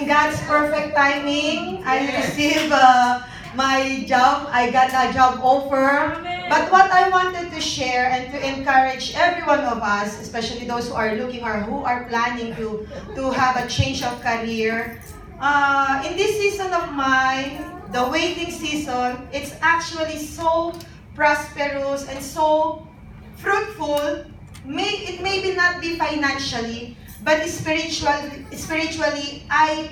in God's perfect timing, I received my job. I got a job offer. But what I wanted to share and to encourage every one of us, especially those who are looking or who are planning to have a change of career, in this season of mine, the waiting season, it's actually so prosperous and so fruitful. It maybe not be financially, but spiritually, I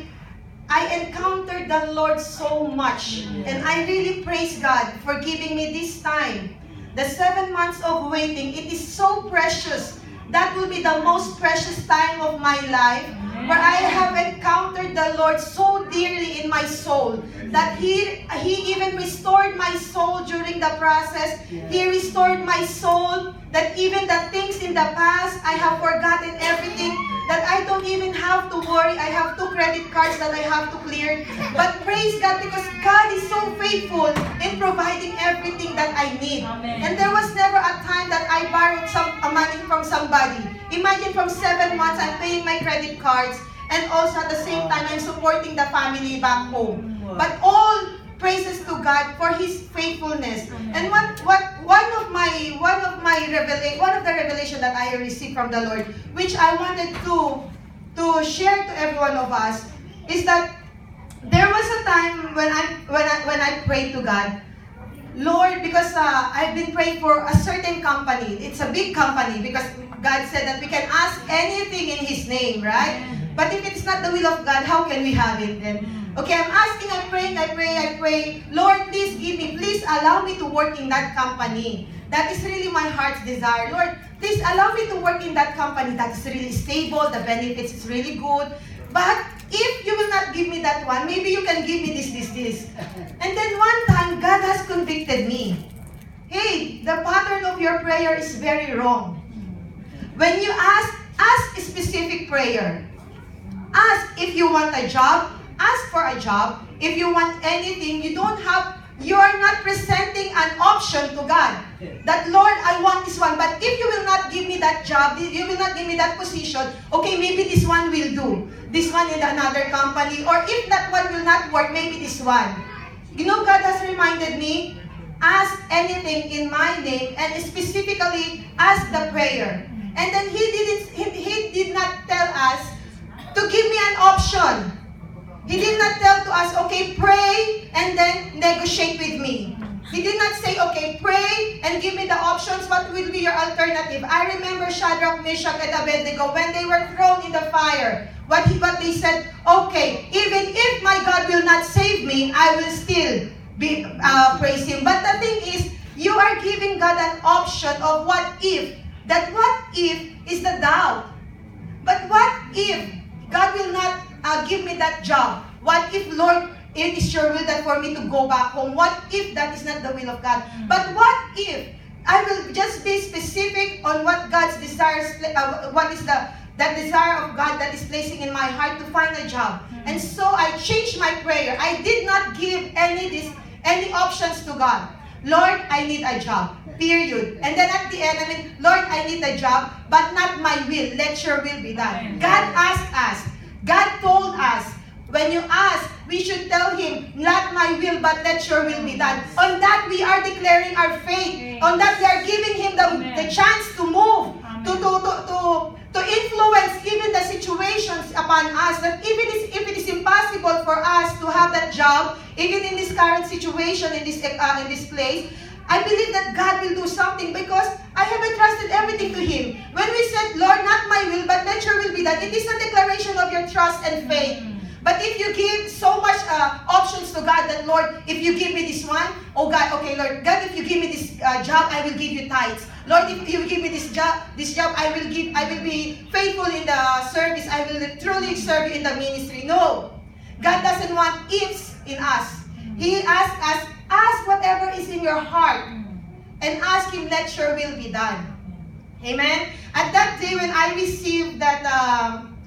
encountered the Lord so much. And I really praise God for giving me this time. The 7 months of waiting, it is so precious. That will be the most precious time of my life, where I have encountered the Lord so dearly in my soul, that He even restored my soul during the process. He restored my soul, that even the things in the past, I have forgotten everything, that I don't even have to worry. I have 2 credit cards that I have to clear. But praise God, because God is so faithful in providing everything that I need. And there was never a time that I borrowed some money from somebody. Imagine, from 7 months, I'm paying my credit cards, and also at the same time, I'm supporting the family back home. But all praises to God for His faithfulness. And one of the revelation that I received from the Lord, which I wanted to share to every one of us, is that there was a time when I prayed to God, Lord, because I've been praying for a certain company. It's a big company, because God said that we can ask anything in His name, right? But if it's not the will of God, how can we have it then? Okay, I'm asking, I pray. Lord, please allow me to work in that company. That is really my heart's desire. Lord, please allow me to work in that company that is really stable, the benefits is really good. But if you will not give me that one, maybe you can give me this. And then one time, God has convicted me. Hey, the pattern of your prayer is very wrong. When you ask a specific prayer. Ask if you want a job, ask for a job. If you want anything, you are not presenting an option to God. That, Lord, I want this one, but if you will not give me that job, you will not give me that position, okay, maybe this one will do. This one in another company, or if that one will not work, maybe this one. You know, God has reminded me, ask anything in my name, and specifically, ask the prayer. And then He did not tell us to give me an option. He did not tell to us, okay, pray and then negotiate with me. He did not say, okay, pray and give me the options. What will be your alternative? I remember Shadrach, Meshach, and Abednego, when they were thrown in the fire, what they said, okay, even if my God will not save me, I will still praise Him. But the thing is, you are giving God an option of what if. That what if is the doubt. But what if God will not give me that job? What if, Lord, it is your will that for me to go back home? What if that is not the will of God? But what if I will just be specific on what God's desires, what is the desire of God that is placing in my heart to find a job? And so I changed my prayer. I did not give any options to God. Lord, I need a job. Period. And then at the end, Lord, I need a job, but not my will. Let your will be done. God asked us. God told us, when you ask, we should tell Him, not my will, but let your will be done. On that, we are declaring our faith. On that, we are giving Him the chance to move, to influence even the situations upon us. That even if it is impossible for us to have that job, even in this current situation, in this place, I believe that God will do something, because I have entrusted everything to Him. When we said, Lord, not my will, but let your will be done, it is a declaration of your trust and faith. But if you give so much options to God, that, Lord, if you give me this one, oh God, okay, Lord, God, if you give me this job, I will give you tithes. Lord, if you give me this job, I will be faithful in the service. I will truly serve you in the ministry. No. God doesn't want ifs in us. He asks us, ask whatever is in your heart, and ask Him, let your will be done. Amen? At that day when I received that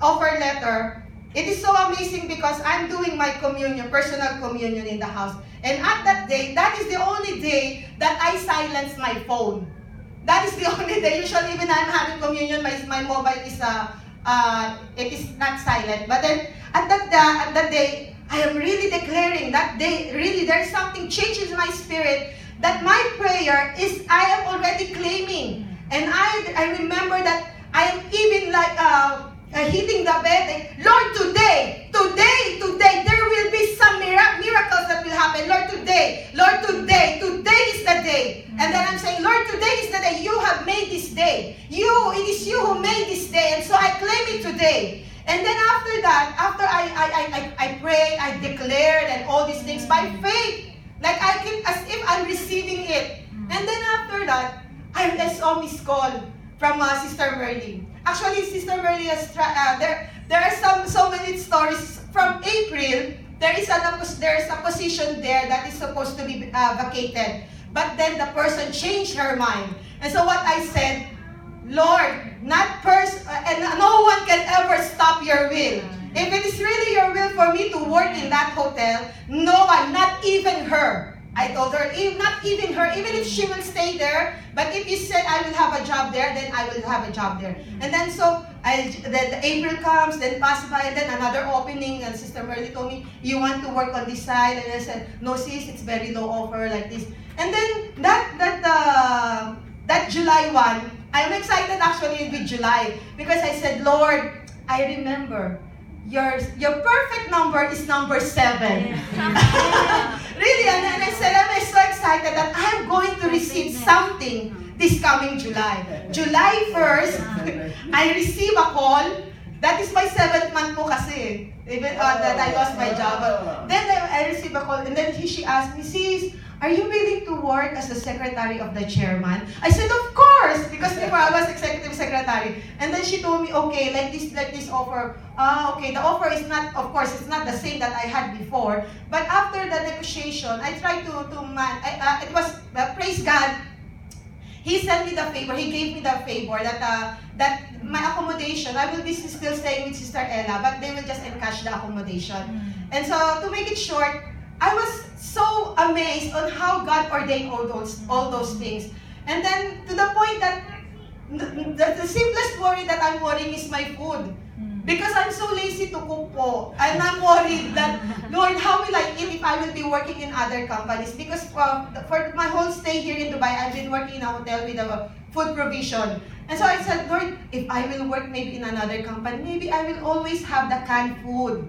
offer letter, it is so amazing, because I'm doing my communion, personal communion in the house. And at that day, that is the only day that I silence my phone. That is the only day. Usually when I'm having communion, my mobile is it is not silent. But then at that day, I am really declaring that day, really there's something changed in my spirit, that my prayer is, I am already claiming. And I remember that I am even like hitting the bed, like, Lord, today, there will be some miracles that will happen. Lord, today is the day. And then I'm saying, Lord, today is the day. You have made this day. It is you who made this day. And so I claim it today. And then after that, after I prayed, I declared and all these things by faith, like I can, as if I'm receiving it. And then after that, I saw Miss call from Sister Merly. Actually, Sister Merly has there are so many stories from April. There is a position there that is supposed to be vacated, but then the person changed her mind. And so what I said, Lord, and no one can ever stop your will. If it is really your will for me to work in that hotel, no one, not even her. I told her, not even her, even if she will stay there, but if you said I will have a job there, then I will have a job there. And then so, then April comes, then passes by, and then another opening, and Sister Merly told me, you want to work on this side? And I said, no sis, it's very low offer, like this. And then, that July 1, I'm excited actually with July, because I said, Lord, I remember, your perfect number is number 7. Really, and then I said, I'm so excited that I'm going to receive something this coming July. July 1st, I receive a call. That is my 7th month po kasi. Even that I lost my job. Then I received a call, and then she asked me, sis, are you willing to work as the secretary of the chairman? I said, of course, because before I was executive secretary. And then she told me, okay, like this offer. Okay, the offer is not, of course, it's not the same that I had before. But after the negotiation, I tried it was, praise God, He sent me the favor, He gave me the favor that my accommodation, I will be still staying with Sister Ella, but they will just encash the accommodation. And so, to make it short, I was so amazed on how God ordained all those things. And then, to the point that the simplest worry that I'm worrying is my food. Because I'm so lazy to cook po. And I'm worried that, Lord, how will I eat if I will be working in other companies? Because for my whole stay here in Dubai, I've been working in a hotel with a food provision. And so I said, Lord, if I will work maybe in another company, maybe I will always have the canned food.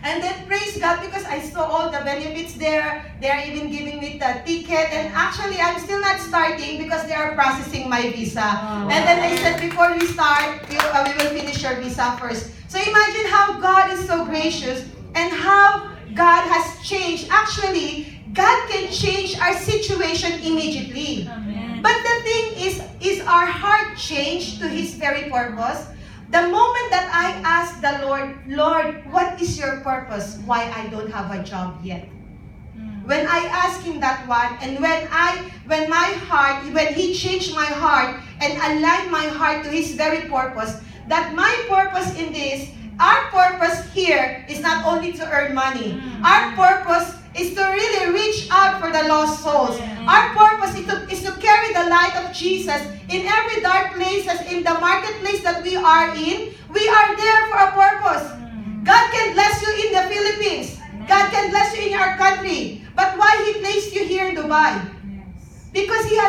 And then praise God, because I saw all the benefits there. They are even giving me the ticket. And actually, I'm still not starting because they are processing my visa. And then they said, before we start, we will finish your visa first. So imagine how God is so gracious and how God has changed. Actually, God can change our situation immediately. Amen. But the thing is our heart changed to His very purpose? The moment that I asked the Lord, what is your purpose? Why I don't have a job yet? When I asked Him that one, and when He changed my heart and aligned my heart to His very purpose, that my purpose in this, our purpose here is not only to earn money. Our purpose is to really reach out for the lost souls. Our purpose is to carry the light of Jesus in every dark places, in the marketplace that we are in. We are there for a purpose. God can bless you in the Philippines. God can bless you in your country. But why He placed you here in Dubai? Because He has